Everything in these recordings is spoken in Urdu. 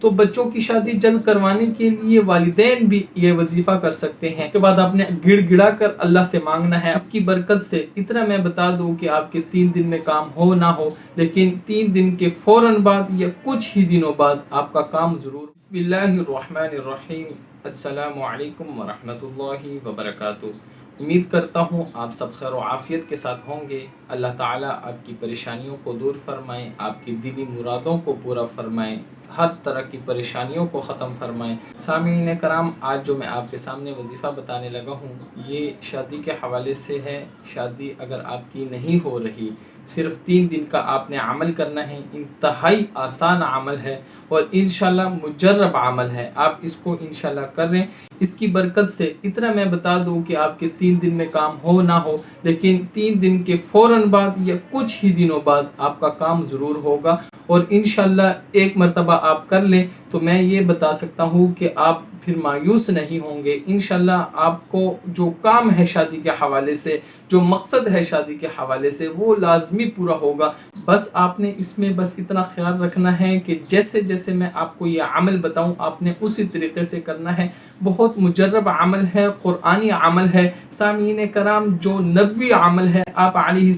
تو بچوں کی شادی جلد کروانے کے لیے والدین بھی یہ وظیفہ کر سکتے ہیں۔ اس کے بعد آپ نے گڑ گڑا کر اللہ سے مانگنا ہے۔ اس کی برکت سے اتنا میں بتا دوں کہ آپ کے 3 دن میں کام ہو نہ ہو، لیکن 3 دن کے فوراً بعد یا کچھ ہی دنوں بعد آپ کا کام ضرور۔ بسم اللہ الرحمن الرحیم۔ السلام علیکم ورحمۃ اللہ وبرکاتہ۔ امید کرتا ہوں آپ سب خیر و عافیت کے ساتھ ہوں گے۔ اللہ تعالیٰ آپ کی پریشانیوں کو دور فرمائیں، آپ کی دلی مرادوں کو پورا فرمائیں، ہر طرح کی پریشانیوں کو ختم فرمائیں۔ سامعین کرام، آج جو میں آپ کے سامنے وظیفہ بتانے لگا ہوں یہ شادی کے حوالے سے ہے۔ شادی اگر آپ کی نہیں ہو رہی، صرف 3 دن کا آپ نے عمل کرنا ہے۔ انتہائی آسان عمل ہے اور انشاءاللہ مجرب عمل ہے۔ آپ اس کو انشاءاللہ کر رہے ہیں۔ اس کی برکت سے اتنا میں بتا دوں کہ آپ کے 3 دن میں کام ہو نہ ہو، لیکن 3 دن کے فوراً بعد یا کچھ ہی دنوں بعد آپ کا کام ضرور ہوگا۔ اور انشاءاللہ ایک مرتبہ آپ کر لیں تو میں یہ بتا سکتا ہوں کہ آپ پھر مایوس نہیں ہوں گے۔ انشاءاللہ آپ کو جو کام ہے شادی کے حوالے سے، جو مقصد ہے شادی کے حوالے سے، وہ لازمی پورا ہوگا۔ بس آپ نے اس میں بس اتنا خیال رکھنا ہے کہ جیسے جیسے میں آپ کو یہ عمل بتاؤں آپ نے اسی طریقے سے کرنا ہے۔ بہت مجرب عمل ہے، قرآنی عمل ہے۔ سامعین کرام، جو نبوی عمل ہے، آپ علیہ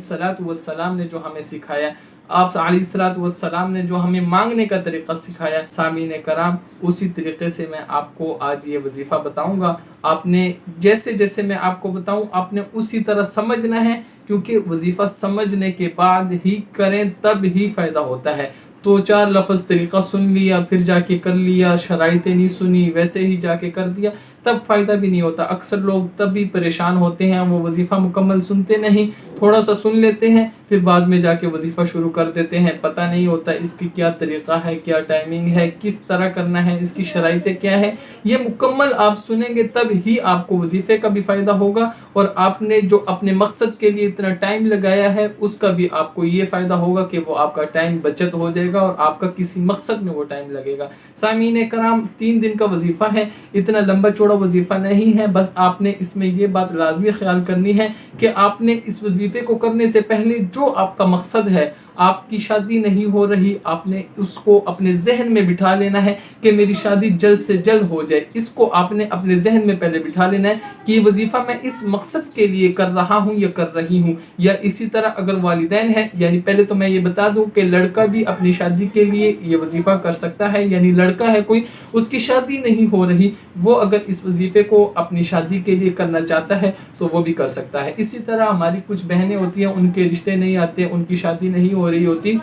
السلام نے جو ہمیں سکھایا، آپ علیہ السلام نے جو ہمیں مانگنے کا طریقہ سکھایا، سامعین کرام اسی طریقے سے میں آپ کو آج یہ وظیفہ بتاؤں گا۔ آپ نے جیسے جیسے میں آپ کو بتاؤں آپ نے اسی طرح سمجھنا ہے، کیونکہ وظیفہ سمجھنے کے بعد ہی کریں تب ہی فائدہ ہوتا ہے۔ 2-4 لفظ طریقہ سن لیا پھر جا کے کر لیا، شرائطیں نہیں سنی ویسے ہی جا کے کر دیا، تب فائدہ بھی نہیں ہوتا۔ اکثر لوگ تب بھی پریشان ہوتے ہیں، وہ وظیفہ مکمل سنتے نہیں، تھوڑا سا سن لیتے ہیں پھر بعد میں جا کے وظیفہ شروع کر دیتے ہیں۔ پتہ نہیں ہوتا اس کی کیا طریقہ ہے، کیا ٹائمنگ ہے، کس طرح کرنا ہے، اس کی شرائطیں کیا ہے۔ یہ مکمل آپ سنیں گے تب ہی آپ کو وظیفے کا بھی فائدہ ہوگا، اور آپ نے جو اپنے مقصد کے لیے اتنا ٹائم لگایا ہے اس کا بھی آپ کو یہ فائدہ ہوگا کہ وہ آپ کا ٹائم بچت ہو جائے گا اور آپ کا کسی مقصد میں وہ ٹائم لگے گا۔ سامعین کرام، 3 دن کا وظیفہ ہے، اتنا لمبا چوڑا وظیفہ نہیں ہے۔ بس آپ نے اس میں یہ بات لازمی خیال کرنی ہے کہ آپ نے اس وظیفے کو کرنے سے پہلے جو آپ کا مقصد ہے، آپ کی شادی نہیں ہو رہی، آپ نے اس کو اپنے ذہن میں بٹھا لینا ہے کہ میری شادی جلد سے جلد ہو جائے۔ اس کو آپ نے اپنے ذہن میں پہلے بٹھا لینا ہے کہ یہ وظیفہ میں اس مقصد کے لیے کر رہا ہوں یا کر رہی ہوں۔ یا اسی طرح اگر والدین ہیں، یعنی پہلے تو میں یہ بتا دوں کہ لڑکا بھی اپنی شادی کے لیے یہ وظیفہ کر سکتا ہے، یعنی لڑکا ہے کوئی، اس کی شادی نہیں ہو رہی، وہ اگر اس وظیفے کو اپنی شادی کے لیے کرنا چاہتا ہے تو وہ بھی کر سکتا ہے۔ اسی طرح ہماری کچھ بہنیں ہوتی ہیں، ان کے رشتے نہیں آتے، ان کی شادی نہیں ہو رہی ہوتی،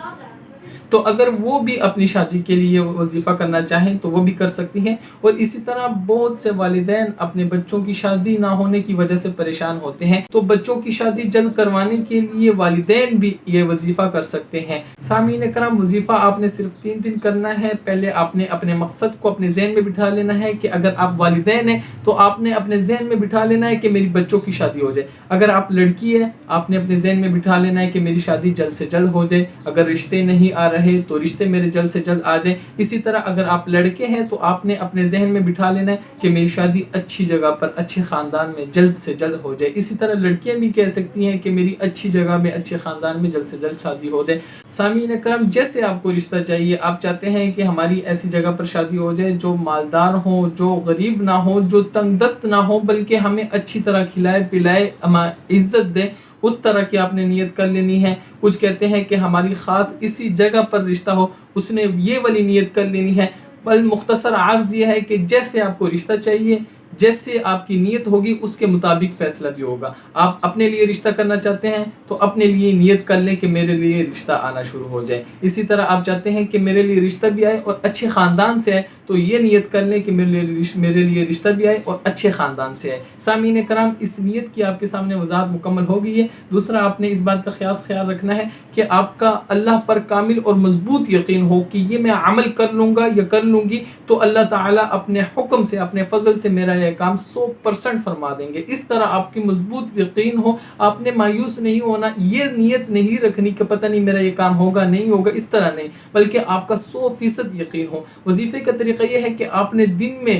تو اگر وہ بھی اپنی شادی کے لیے وظیفہ کرنا چاہیں تو وہ بھی کر سکتی ہیں۔ اور اسی طرح بہت سے والدین اپنے بچوں کی شادی نہ ہونے کی وجہ سے پریشان ہوتے ہیں، تو بچوں کی شادی جلد کروانے کے لیے والدین بھی یہ وظیفہ کر سکتے ہیں۔ سامعین کرام، وظیفہ آپ نے صرف 3 دن کرنا ہے۔ پہلے آپ نے اپنے مقصد کو اپنے ذہن میں بٹھا لینا ہے کہ اگر آپ والدین ہیں تو آپ نے اپنے ذہن میں بٹھا لینا ہے کہ میری بچوں کی شادی ہو جائے۔ اگر آپ لڑکی ہے آپ نے اپنے ذہن میں بٹھا لینا ہے کہ میری شادی جلد سے جلد ہو جائے۔ اگر رشتے نہیں آ رہے تو رشتے میرے جلد سے جلد آ جائیں۔ اسی طرح اگر آپ لڑکے ہیں تو آپ نے اپنے ذہن میں بٹھا لینا ہے کہ میری شادی اچھی جگہ پر اچھے خاندان میں جلد سے جلد ہو جائے۔ اسی طرح لڑکیاں بھی کہہ سکتی ہیں کہ میری اچھی جگہ میں اچھے خاندان میں جلد سے جلد شادی ہو جائے۔ سامعین کرام، جیسے آپ کو رشتہ چاہیے، آپ چاہتے ہیں کہ ہماری ایسی جگہ پر شادی ہو جائے جو مالدار ہو، جو غریب نہ ہو، جو تنگ دست نہ ہو، بلکہ ہمیں اچھی طرح کھلائے پلائے، ہمیں عزت دے، اس طرح کی آپ نے نیت کر لینی ہے۔ کچھ کہتے ہیں کہ ہماری خاص اسی جگہ پر رشتہ ہو، اس نے یہ والی نیت کر لینی ہے۔ بل مختصر عرض یہ ہے کہ جیسے آپ کو رشتہ چاہیے، جیسے آپ کی نیت ہوگی اس کے مطابق فیصلہ بھی ہوگا۔ آپ اپنے لیے رشتہ کرنا چاہتے ہیں تو اپنے لیے نیت کر لیں کہ میرے لیے رشتہ آنا شروع ہو جائے۔ اسی طرح آپ چاہتے ہیں کہ میرے لیے رشتہ بھی آئے اور اچھے خاندان سے آئے تو یہ نیت کر لیں کہ میرے لیے رشتہ بھی آئے اور اچھے خاندان سے آئے۔ سامعین کرام، اس نیت کی آپ کے سامنے وضاحت مکمل ہو گئی ہے۔ دوسرا، آپ نے اس بات کا خیال رکھنا ہے کہ آپ کا اللہ پر کامل اور مضبوط یقین ہو کہ یہ میں عمل کر لوں گا یا کر لوں گی تو اللہ تعالیٰ اپنے حکم سے، اپنے فضل سے میرا یہ کام 100% فرما دیں گے۔ اس طرح آپ کی مضبوط یقین ہو، آپ نے مایوس نہیں ہونا، یہ نیت نہیں رکھنی کہ پتہ نہیں میرا یہ کام ہوگا نہیں ہوگا، اس طرح نہیں، بلکہ آپ کا 100% یقین ہو۔ وظیفے کا طریقہ یہ ہے کہ آپ نے دن میں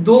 2